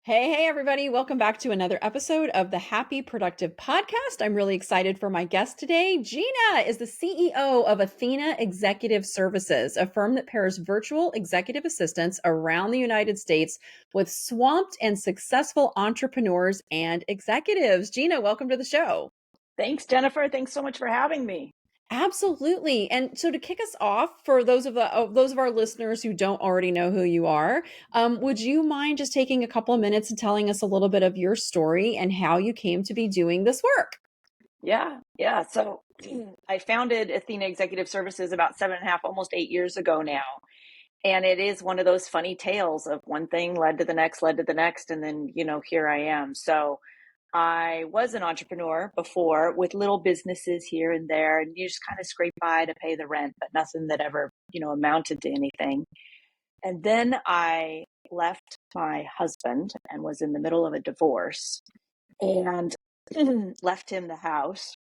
Hey, everybody. Welcome back to another episode of the Happy Productive Podcast. I'm really excited for my guest today. Gina is the CEO of Athena Executive Services, a firm that pairs virtual executive assistants around the United States with swamped and successful entrepreneurs and executives. Gina, welcome to the show. Thanks, Jennifer. Thanks so much for having me. Absolutely. And so to kick us off, for those of our listeners who don't already know who you are, would you mind just taking a couple of minutes and telling us a little bit of your story and how you came to be doing this work? Yeah. So I founded Athena Executive Services about 7.5, almost 8 years ago now. And it is one of those funny tales of one thing led to the next, and then, here I am. So I was an entrepreneur before with little businesses here and there, and you just kind of scrape by to pay the rent, but nothing that ever, amounted to anything. And then I left my husband and was in the middle of a divorce and left him the house.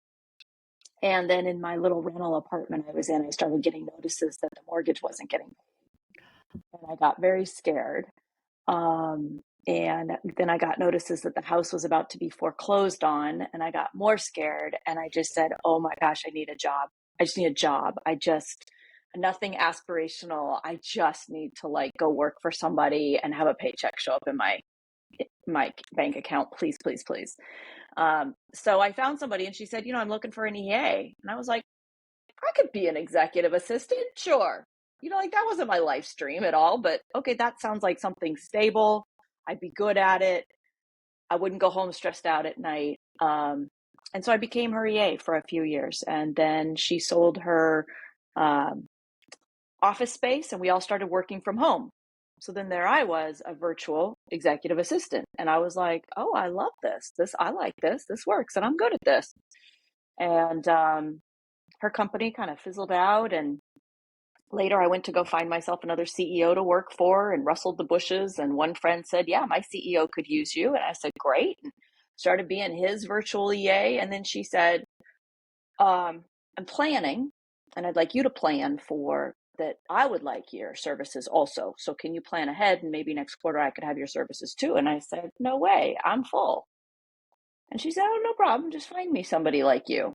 And then in my little rental apartment I was in, I started getting notices that the mortgage wasn't getting paid. And I got very scared. And then I got notices that the house was about to be foreclosed on, and I got more scared. And I just said, oh my gosh, I need a job. I just need a job. Nothing aspirational. I just need to go work for somebody and have a paycheck show up in my bank account. Please, please, please. So I found somebody and she said, I'm looking for an EA. And I was like, I could be an executive assistant. Sure. That wasn't my life stream at all, but okay, that sounds like something stable. I'd be good at it. I wouldn't go home stressed out at night. And so I became her EA for a few years. And then she sold her office space and we all started working from home. So then there I was, a virtual executive assistant. And I was like, oh, I love this. I like this. This works and I'm good at this. And her company kind of fizzled out. And later I went to go find myself another CEO to work for and rustled the bushes. And one friend said, yeah, my CEO could use you. And I said, great. And started being his virtual EA. And then she said, I'm planning and I'd like you to plan for that. I would like your services also. So can you plan ahead and maybe next quarter I could have your services too? And I said, no way, I'm full. And she said, oh, no problem. Just find me somebody like you.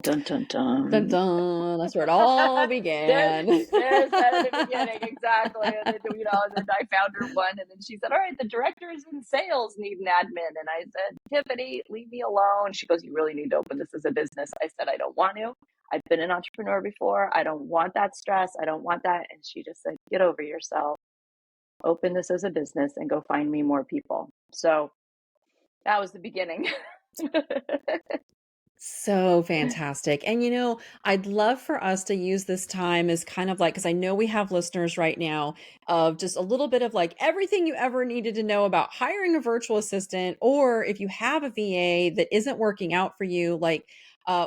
Dun, dun, dun. Dun, dun. That's where it all began. there's the beginning, exactly. And then I found her one, and then she said, all right, the directors in sales need an admin. And I said, Tiffany, leave me alone. She goes, you really need to open this as a business. I said, I don't want to. I've been an entrepreneur before. I don't want that stress. I don't want that. And she just said, get over yourself, open this as a business and go find me more people. So that was the beginning. So fantastic. And I'd love for us to use this time as kind of like, because I know we have listeners right now of just a little bit of like everything you ever needed to know about hiring a virtual assistant, or if you have a VA that isn't working out for you, like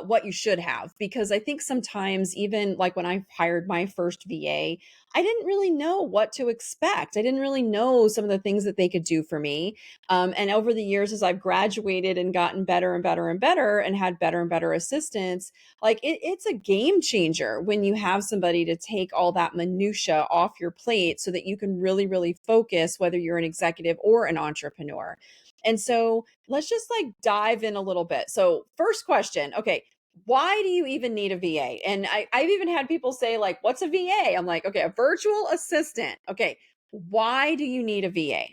what you should have. Because I think sometimes, even like when I hired my first VA, I didn't really know what to expect. I didn't really know some of the things that they could do for me. And over the years, as I've graduated and gotten better and better and better and had better and better assistants, like it's a game changer when you have somebody to take all that minutia off your plate so that you can really, really focus, whether you're an executive or an entrepreneur. And so let's just like dive in a little bit. So, first question, okay, why do you even need a VA? And I've even had people say, like, what's a VA? I'm like, okay, a virtual assistant. Okay, why do you need a VA?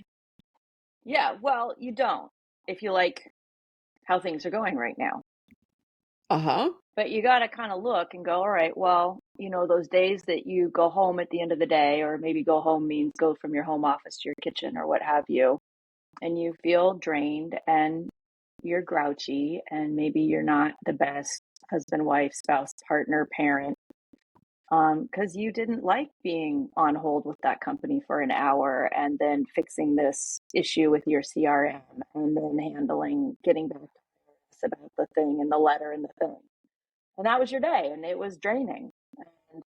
Yeah, well, you don't if you like how things are going right now. Uh-huh. But you got to kind of look and go, all right, well, those days that you go home at the end of the day, or maybe go home means go from your home office to your kitchen or what have you, and you feel drained and you're grouchy and maybe you're not the best husband, wife, spouse, partner, parent, because you didn't like being on hold with that company for an hour and then fixing this issue with your CRM and then getting back to us about the thing and the letter and the thing. And that was your day and it was draining. And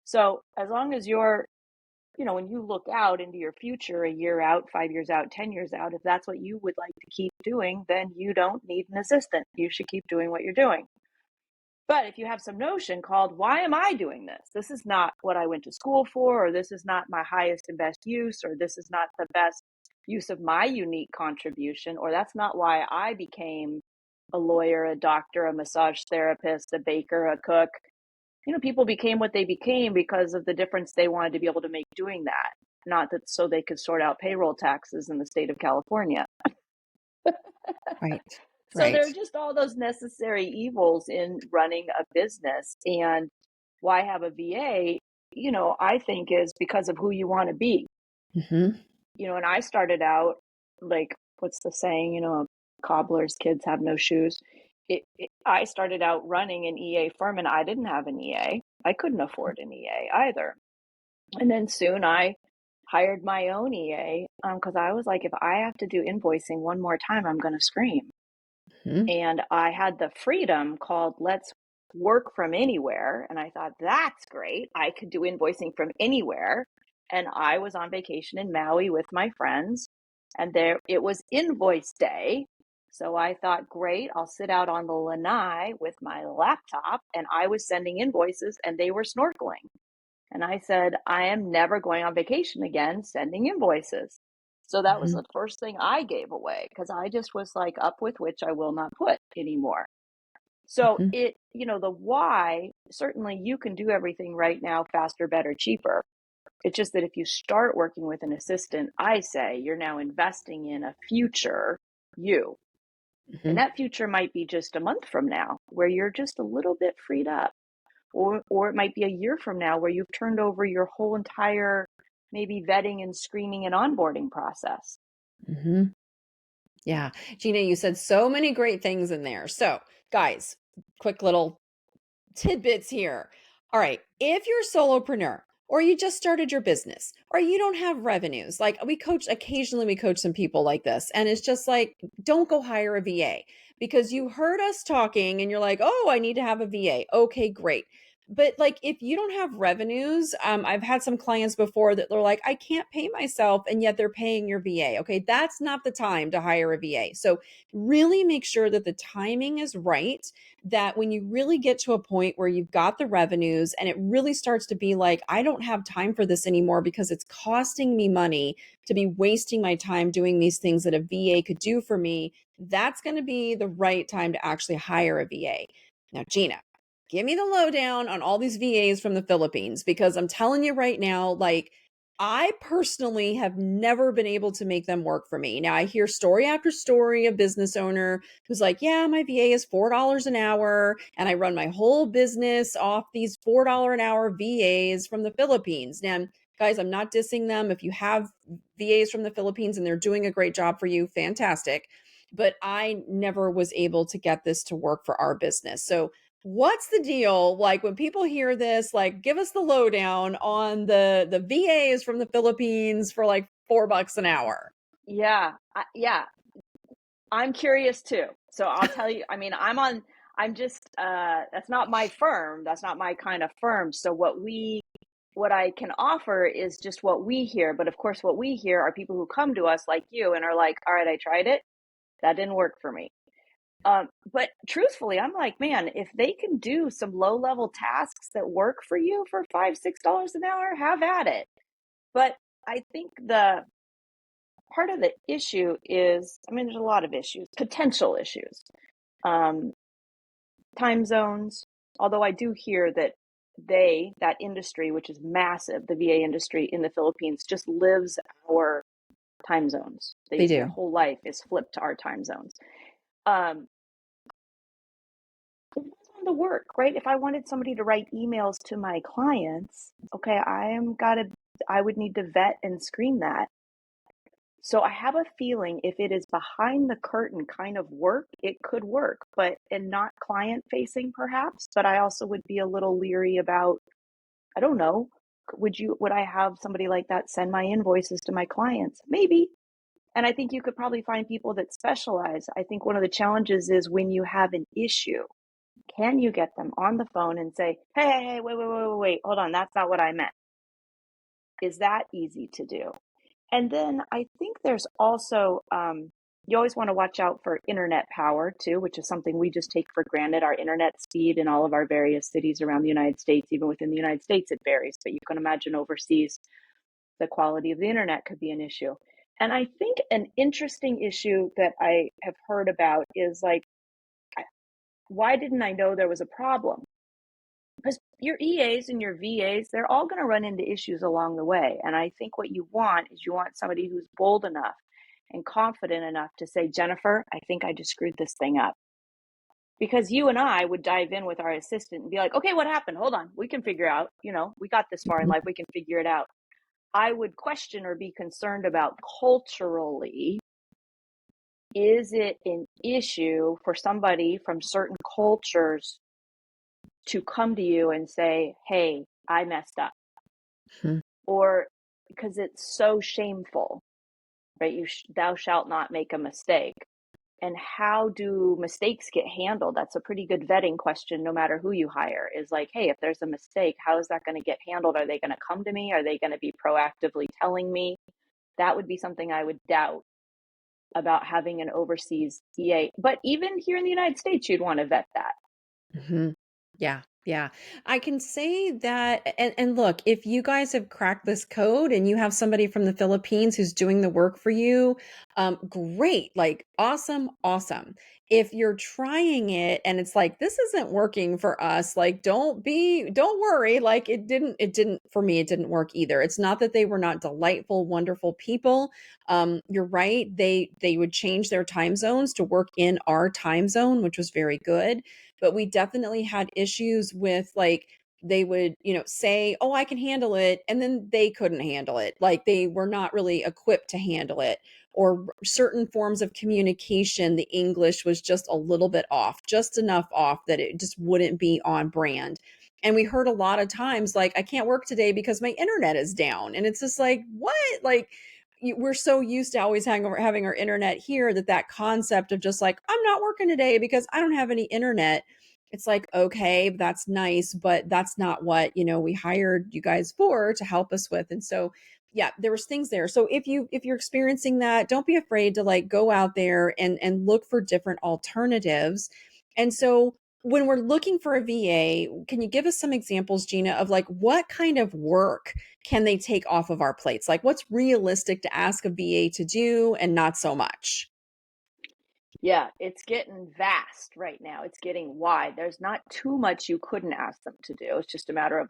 so as long as when you look out into your future, a year out, 5 years out, 10 years out, if that's what you would like to keep doing, then you don't need an assistant. You should keep doing what you're doing. But if you have some notion called, why am I doing this? This is not what I went to school for, or this is not my highest and best use, or this is not the best use of my unique contribution, or that's not why I became a lawyer, a doctor, a massage therapist, a baker, a cook. People became what they became because of the difference they wanted to be able to make doing that, not that so they could sort out payroll taxes in the state of California. Right. So there are Right. just all those necessary evils in running a business. And why have a VA, I think is because of who you want to be. Mhm. And I started out like, what's the saying, cobbler's kids have no shoes. I started out running an EA firm and I didn't have an EA. I couldn't afford an EA either. And then soon I hired my own EA because I was like, if I have to do invoicing one more time, I'm going to scream. Mhm. And I had the freedom called Let's Work from Anywhere. And I thought, that's great. I could do invoicing from anywhere. And I was on vacation in Maui with my friends, and there it was invoice day. So I thought, great, I'll sit out on the lanai with my laptop. And I was sending invoices and they were snorkeling. And I said, I am never going on vacation again sending invoices. So that was Mhm. the first thing I gave away because I just was like, up with which I will not put anymore. So Mhm. the why, certainly you can do everything right now faster, better, cheaper. It's just that if you start working with an assistant, I say you're now investing in a future you. And Mhm. that future might be just a month from now where you're just a little bit freed up. Or it might be a year from now where you've turned over your whole entire maybe vetting and screening and onboarding process. Mhm. Yeah. Gina, you said so many great things in there. So, guys, quick little tidbits here. All right. If you're a solopreneur or you just started your business or you don't have revenues, like occasionally we coach some people like this. And it's just like, don't go hire a VA because you heard us talking and you're like, oh, I need to have a VA. Okay, great. But like, if you don't have revenues, I've had some clients before that they're like, I can't pay myself, and yet they're paying your VA. Okay, that's not the time to hire a VA. So, really make sure that the timing is right, that when you really get to a point where you've got the revenues and it really starts to be like, I don't have time for this anymore because it's costing me money to be wasting my time doing these things that a VA could do for me, that's going to be the right time to actually hire a VA. Now, Gina, give me the lowdown on all these VAs from the Philippines because I'm telling you right now, like, I personally have never been able to make them work for me. Now, I hear story after story of business owner who's like, yeah, my VA is $4 an hour. And I run my whole business off these $4 an hour VAs from the Philippines. Now, guys, I'm not dissing them. If you have VAs from the Philippines and they're doing a great job for you, fantastic. But I never was able to get this to work for our business. So, what's the deal? Like when people hear this, like give us the lowdown on the VAs from the Philippines for like $4 an hour. Yeah, I'm curious too. So I'll tell you, I mean, I'm just, that's not my firm. That's not my kind of firm. So what I can offer is just what we hear. But of course, what we hear are people who come to us like you and are like, all right, I tried it. That didn't work for me. But truthfully, I'm like, man, if they can do some low level tasks that work for you for $5, $6 an hour, have at it. But I think the part of the issue is, I mean, there's a lot of issues, potential issues. Um, Time zones, although I do hear that that industry, which is massive, the VA industry in the Philippines, just lives our time zones. They Their do. whole life is flipped to our time zones. Um, it depends on the work, right? If I wanted somebody to write emails to my clients, okay, I would need to vet and screen that. So I have a feeling if it is behind the curtain kind of work, it could work, and not client facing perhaps, but I also would be a little leery about, I don't know, would I have somebody like that send my invoices to my clients? Maybe. And I think you could probably find people that specialize. I think one of the challenges is when you have an issue, can you get them on the phone and say, hey, wait, hold on, that's not what I meant. Is that easy to do? And then I think there's also, you always want to watch out for internet power too, which is something we just take for granted. Our internet speed in all of our various cities around the United States, even within the United States, it varies. But you can imagine overseas, the quality of the internet could be an issue. And I think an interesting issue that I have heard about is like, why didn't I know there was a problem? Because your EAs and your VAs, they're all going to run into issues along the way. And I think what you want is you want somebody who's bold enough and confident enough to say, Jennifer, I think I just screwed this thing up. Because you and I would dive in with our assistant and be like, okay, what happened? Hold on. We can figure out, we got this far in life. We can figure it out. I would question or be concerned about culturally, is it an issue for somebody from certain cultures to come to you and say, hey, I messed up? Mhm. Or because it's so shameful, right? Thou shalt not make a mistake. And how do mistakes get handled? That's a pretty good vetting question, no matter who you hire. Is like, hey, if there's a mistake, how is that going to get handled? Are they going to come to me? Are they going to be proactively telling me? That would be something I would doubt about having an overseas EA. But even here in the United States, you'd want to vet that. Mhm. Yeah, yeah. I can say that and look, if you guys have cracked this code and you have somebody from the Philippines who's doing the work for you, great. Like awesome, awesome. If you're trying it and it's like this isn't working for us, like don't worry, like it didn't for me it didn't work either. It's not that they were not delightful, wonderful people. You're right. They would change their time zones to work in our time zone, which was very good, but we definitely had issues with like they would, say, "Oh, I can handle it," and then they couldn't handle it. Like they were not really equipped to handle it. Or certain forms of communication, the English was just a little bit off, just enough off that it just wouldn't be on brand. And we heard a lot of times like, "I can't work today because my internet is down." And it's just like, "What?" Like we're so used to always having our internet here that concept of just like, "I'm not working today because I don't have any internet." It's like, okay, that's nice, but that's not what, we hired you guys for to help us with. And so, yeah, there was things there. So if you're experiencing that, don't be afraid to like go out there and look for different alternatives. And so when we're looking for a VA, can you give us some examples, Gina, of like what kind of work can they take off of our plates? Like what's realistic to ask a VA to do and not so much? Yeah, it's getting vast right now. It's getting wide. There's not too much you couldn't ask them to do. It's just a matter of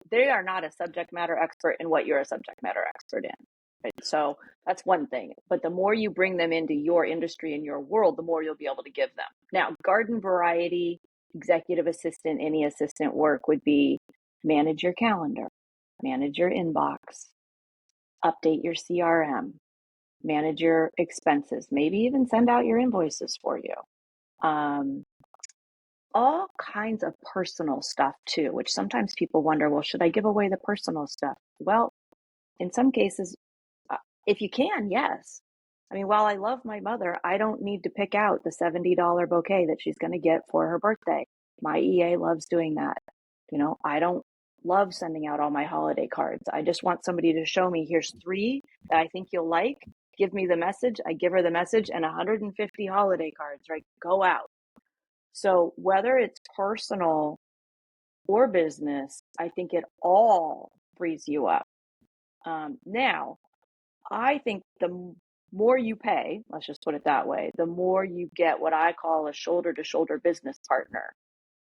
they are not a subject matter expert in what you're a subject matter expert in. Right. So that's one thing. But the more you bring them into your industry and your world, the more you'll be able to give them. Now, garden variety, executive assistant, any assistant work would be manage your calendar, manage your inbox, update your CRM, manage your expenses, maybe even send out your invoices for you. Um, all kinds of personal stuff too, which sometimes people wonder, well, should I give away the personal stuff? Well, in some cases, if you can, yes. I mean, while I love my mother, I don't need to pick out the $70 bouquet that she's going to get for her birthday. My EA loves doing that. I don't love sending out all my holiday cards. I just want somebody to show me, here's three that I think you'll like. Give me the message. I give her the message and 150 holiday cards, right? Go out. So whether it's personal or business, I think it all frees you up. Now, I think the more you pay, let's just put it that way, the more you get what I call a shoulder to shoulder business partner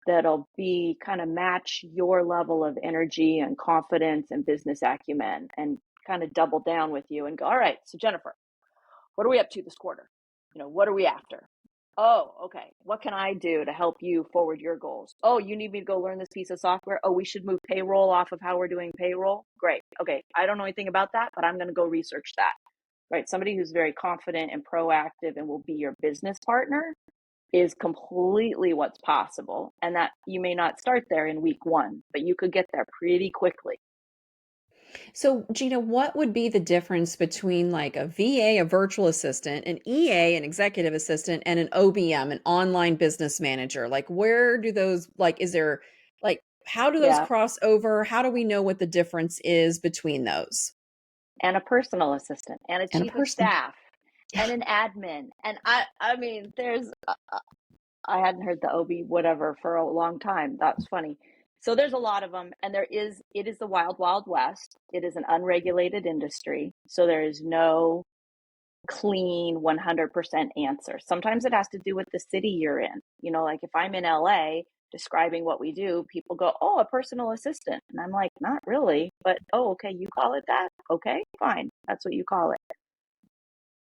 that'll be kind of match your level of energy and confidence and business acumen and kind of double down with you and go, all right, so Jennifer, what are we up to this quarter? What are we after? Oh, okay. What can I do to help you forward your goals? Oh, you need me to go learn this piece of software? Oh, we should move payroll off of how we're doing payroll? Great. Okay. I don't know anything about that, but I'm going to go research that. Right? Somebody who's very confident and proactive and will be your business partner is completely what's possible. And that you may not start there in week one, but you could get there pretty quickly. So, Gina, what would be the difference between like a VA, a virtual assistant, an EA, an executive assistant, and an OBM, an online business manager? Like, where do those, like, is there, like, how do those Yeah. cross over? How do we know what the difference is between those? And a personal assistant and a And a chief of person. staff Yeah. and an admin. And I mean, I hadn't heard the OB whatever for a long time. That's funny. So there's a lot of them, and it is the wild, wild west. It is an unregulated industry. So there is no clean 100% answer. Sometimes it has to do with the city you're in. Like if I'm in LA describing what we do, people go, "Oh, a personal assistant." And I'm like, "Not really, but oh, okay, you call it that? Okay, fine. That's what you call it."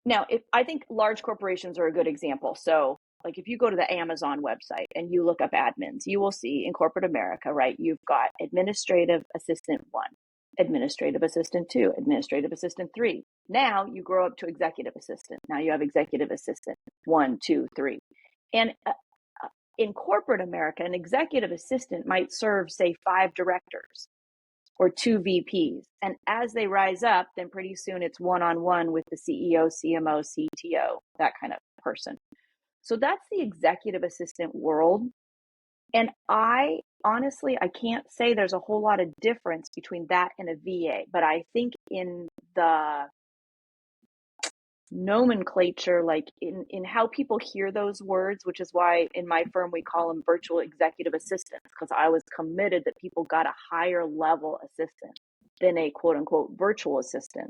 Now, if I think large corporations are a good example. So, like if you go to the Amazon website and you look up admins, you will see in corporate America, right? You've got administrative assistant 1, administrative assistant 2, administrative assistant 3. Now you grow up to executive assistant. Now you have executive assistant 1, 2, 3. And in corporate America, an executive assistant might serve, say, 5 directors or 2 VPs. And as they rise up, then pretty soon it's one-on-one with the CEO, CMO, CTO, that kind of person. So that's the executive assistant world. And I honestly, I can't say there's a whole lot of difference between that and a VA, but I think in the nomenclature, like in how people hear those words, which is why in my firm we call them virtual executive assistants, because I was committed that people got a higher level assistant than a quote unquote virtual assistant.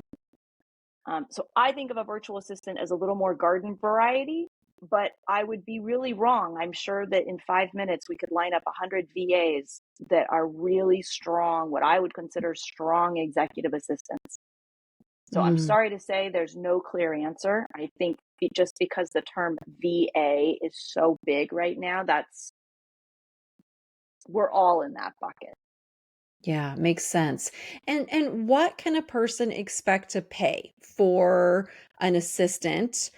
So I think of a virtual assistant as a little more garden variety, but I would be really wrong. I'm sure that in 5 minutes we could line up 100 VAs that are really strong, what I would consider strong executive assistants. So I'm Mm. sorry to say there's no clear answer. I think just because the term VA is so big right now, we're all in that bucket. Yeah, makes sense. And what can a person expect to pay for an assistant?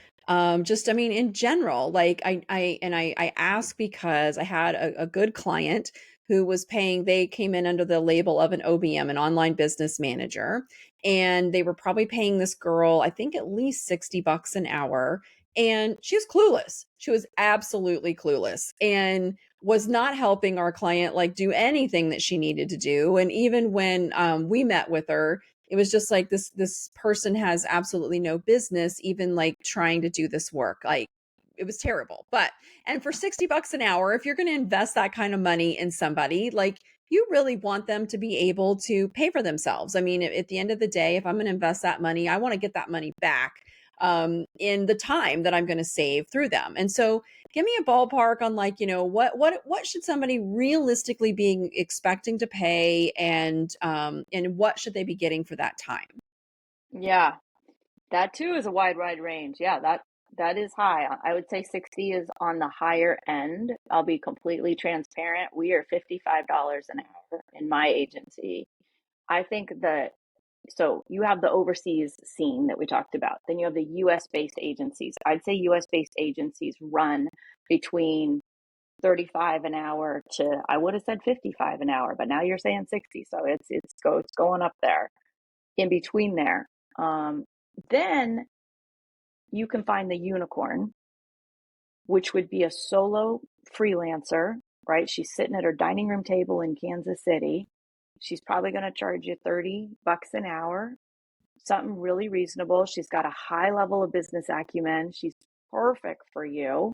Just I mean, in general, like I ask because I had a good client who was paying, they came in under the label of an OBM, an online business manager, and they were probably paying this girl, I think at least $60 an hour. And she was clueless. She was absolutely clueless. And was not helping our client like do anything that she needed to do. And even when we met with her, it was just like this person has absolutely no business even like trying to do this work. Like it was terrible. But and for $60 an hour, if you're going to invest that kind of money in somebody, like you really want them to be able to pay for themselves. I mean, at the end of the day, if I'm going to invest that money, I want to get that money back in the time that I'm going to save through them. And so give me a ballpark on like, what should somebody realistically be expecting to pay and what should they be getting for that time? Yeah, that too is a wide range. Yeah, that is high. I would say 60 is on the higher end. I'll be completely transparent. We are $55 an hour in my agency. I think that so you have the overseas scene that we talked about. Then you have the US based agencies. I'd say US based agencies run between 35 an hour to I would have said 55 an hour, but now you're saying 60. So it's going up there in between there. Then you can find the unicorn, which would be a solo freelancer, right? She's sitting at her dining room table in Kansas City. She's probably going to charge you $30 an hour, something really reasonable. She's got a high level of business acumen. She's perfect for you.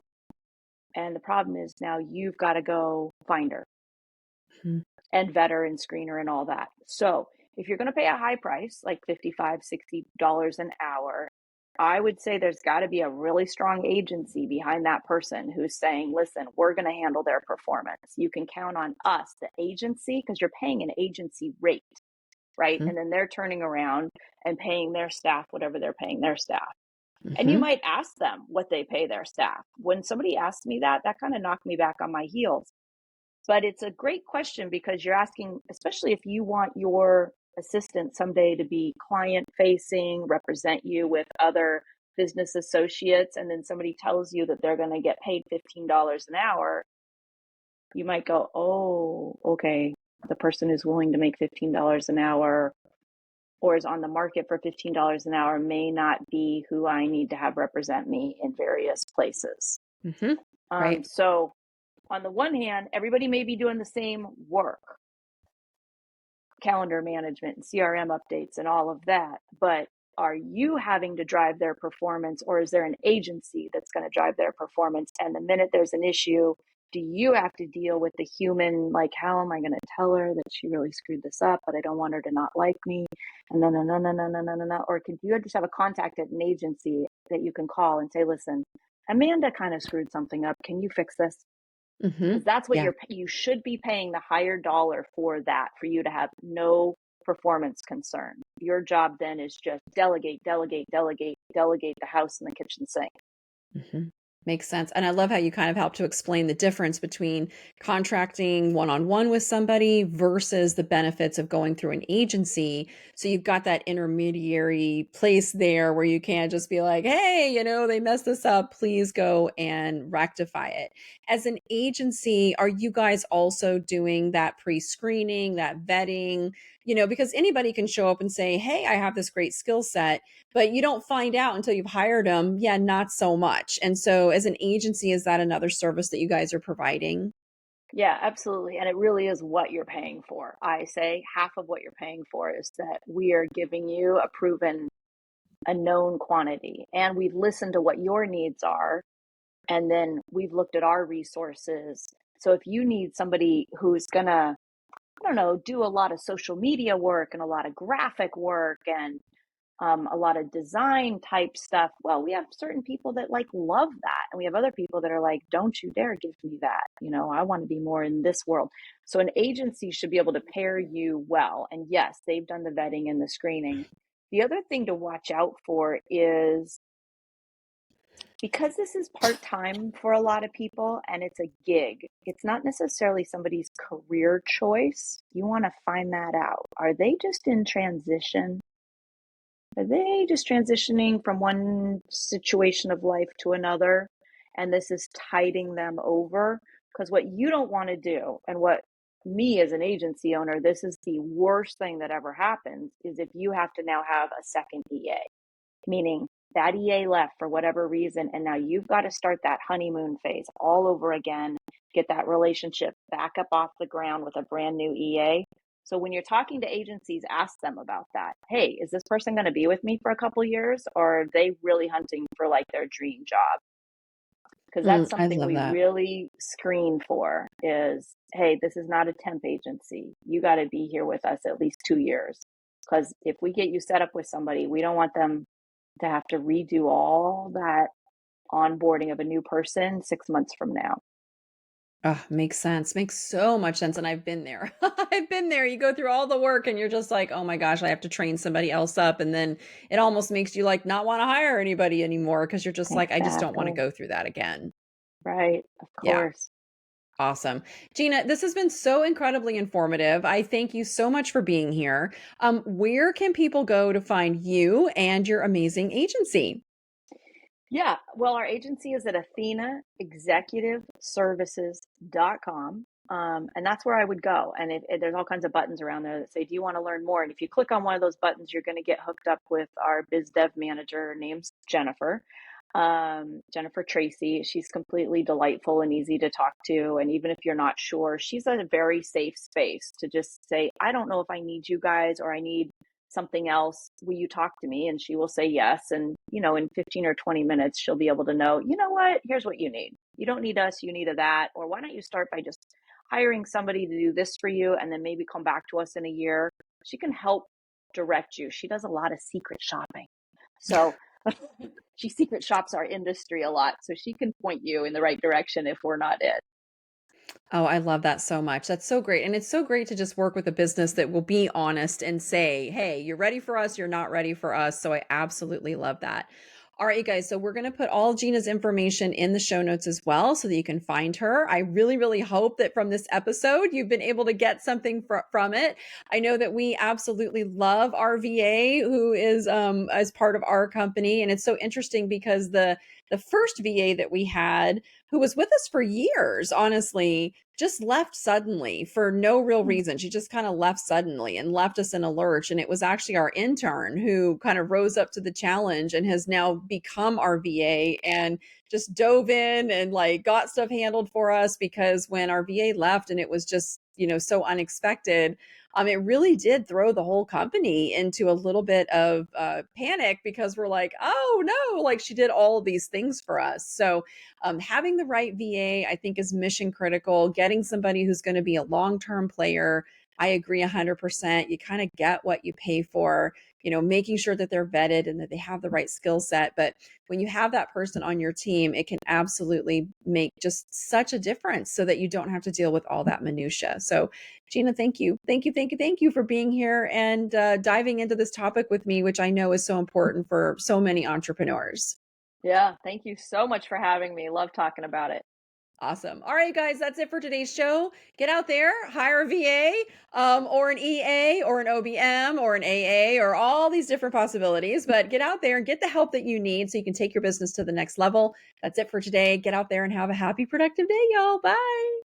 And the problem is now you've got to go find her Mhm. and vet her and screen her and all that. So if you're going to pay a high price, like $55, $60 an hour, I would say there's got to be a really strong agency behind that person who's saying, listen, we're going to handle their performance. You can count on us, the agency, because you're paying an agency rate, right? Mhm. And then they're turning around and paying their staff whatever they're paying their staff. And you Mhm. might ask them what they pay their staff. When somebody asked me that, that kind of knocked me back on my heels. But it's a great question because you're asking, especially if you want your assistant someday to be client facing, represent you with other business associates, and then somebody tells you that they're going to get paid $15 an hour, you might go, oh, okay, the person who's willing to make $15 an hour or is on the market for $15 an hour may not be who I need to have represent me in various places. Mhm. Right. So on the one hand, everybody may be doing the same work, calendar management and CRM updates and all of that, but are you having to drive their performance or is there an agency that's going to drive their performance? And the minute there's an issue, do you have to deal with the human, like, how am I going to tell her that she really screwed this up, but I don't want her to not like me? And no, no, no, no, no, no, no, no, no. Or can you just have a contact at an agency that you can call and say, listen, Amanda kind of screwed something up. Can you fix this? Because Mhm. that's what Yeah. you should be paying the higher dollar for, that for you to have no performance concern. Your job then is just delegate, delegate, delegate, delegate the house and the kitchen sink. Mhm. Makes sense. And I love how you kind of help to explain the difference between contracting one on one with somebody versus the benefits of going through an agency. So you've got that intermediary place there where you can't just be like, hey, they messed this up. Please go and rectify it. As an agency, are you guys also doing that pre screening, that vetting? Because anybody can show up and say, hey, I have this great skill set, but you don't find out until you've hired them. Yeah, not so much. And so as an agency, is that another service that you guys are providing? Yeah, absolutely. And it really is what you're paying for. I say half of what you're paying for is that we are giving you a known quantity, and we've listened to what your needs are. And then we've looked at our resources. So if you need somebody who's going to, I don't know, do a lot of social media work and a lot of graphic work and a lot of design type stuff, well, we have certain people that like love that, and we have other people that are like, don't you dare give me that, I want to be more in this world. So an agency should be able to pair you well, and yes, they've done the vetting and the screening. The other thing to watch out for is, because this is part-time for a lot of people and it's a gig, it's not necessarily somebody's career choice. You want to find that out. Are they just in transition? Are they just transitioning from one situation of life to another? And this is tiding them over? Because what you don't want to do, and what me as an agency owner, this is the worst thing that ever happens, is if you have to now have a second EA, meaning that EA left for whatever reason, and now you've got to start that honeymoon phase all over again, get that relationship back up off the ground with a brand new EA. So when you're talking to agencies, ask them about that. Hey, is this person going to be with me for a couple of years, or are they really hunting for like their dream job? Because that's I something love we that. really screen for is, hey, this is not a temp agency. You got to be here with us at least 2 years. Because if we get you set up with somebody, we don't want them to have to redo all that onboarding of a new person 6 months from now. Oh, makes sense. Makes so much sense. And I've been there. I've been there. You go through all the work and you're just like, oh my gosh, I have to train somebody else up. And then it almost makes you like not want to hire anybody anymore because you're just like, I just don't want to Exactly. go through that again. Right. Of Yeah. course. Awesome. Gina, this has been so incredibly informative. I thank you so much for being here. Where can people go to find you and your amazing agency? Yeah. Well, our agency is at Athena Executive Services.com. And that's where I would go. And there's all kinds of buttons around there that say, do you want to learn more? And if you click on one of those buttons, you're going to get hooked up with our biz dev manager. Her name's Jennifer. Jennifer Tracy. She's completely delightful and easy to talk to. And even if you're not sure, she's a very safe space to just say, I don't know if I need you guys, or I need something else. Will you talk to me? And she will say yes. And, in 15 or 20 minutes, she'll be able to know, you know what, here's what you need. You don't need us, you need a that. Or why don't you start by just hiring somebody to do this for you, and then maybe come back to us in a year. She can help direct you. She does a lot of secret shopping. So she secret shops our industry a lot. So she can point you in the right direction if we're not it. Oh, I love that so much. That's so great. And it's so great to just work with a business that will be honest and say, hey, you're ready for us, you're not ready for us. So I absolutely love that. All right, you guys. So we're going to put all Gina's information in the show notes as well so that you can find her. I really, really hope that from this episode, you've been able to get something from it. I know that we absolutely love our VA who is as part of our company. And it's so interesting because the first VA that we had, who was with us for years, honestly, just left suddenly for no real reason. She just kind of left suddenly and left us in a lurch. And it was actually our intern who kind of rose up to the challenge and has now become our VA and just dove in and like got stuff handled for us, because when our VA left and it was just, so unexpected, it really did throw the whole company into a little bit of panic because we're like, oh no, like she did all of these things for us. So having the right VA, I think, is mission critical. Getting somebody who's going to be a long term player. I agree 100%. You kind of get what you pay for, making sure that they're vetted and that they have the right skill set. But when you have that person on your team, it can absolutely make just such a difference so that you don't have to deal with all that minutia. So, Gina, thank you. Thank you. Thank you. Thank you for being here and diving into this topic with me, which I know is so important for so many entrepreneurs. Yeah, thank you so much for having me. Love talking about it. Awesome. All right, guys, that's it for today's show. Get out there, hire a VA, or an EA, or an OBM, or an AA, or all these different possibilities. But get out there and get the help that you need so you can take your business to the next level. That's it for today. Get out there and have a happy, productive day, y'all. Bye.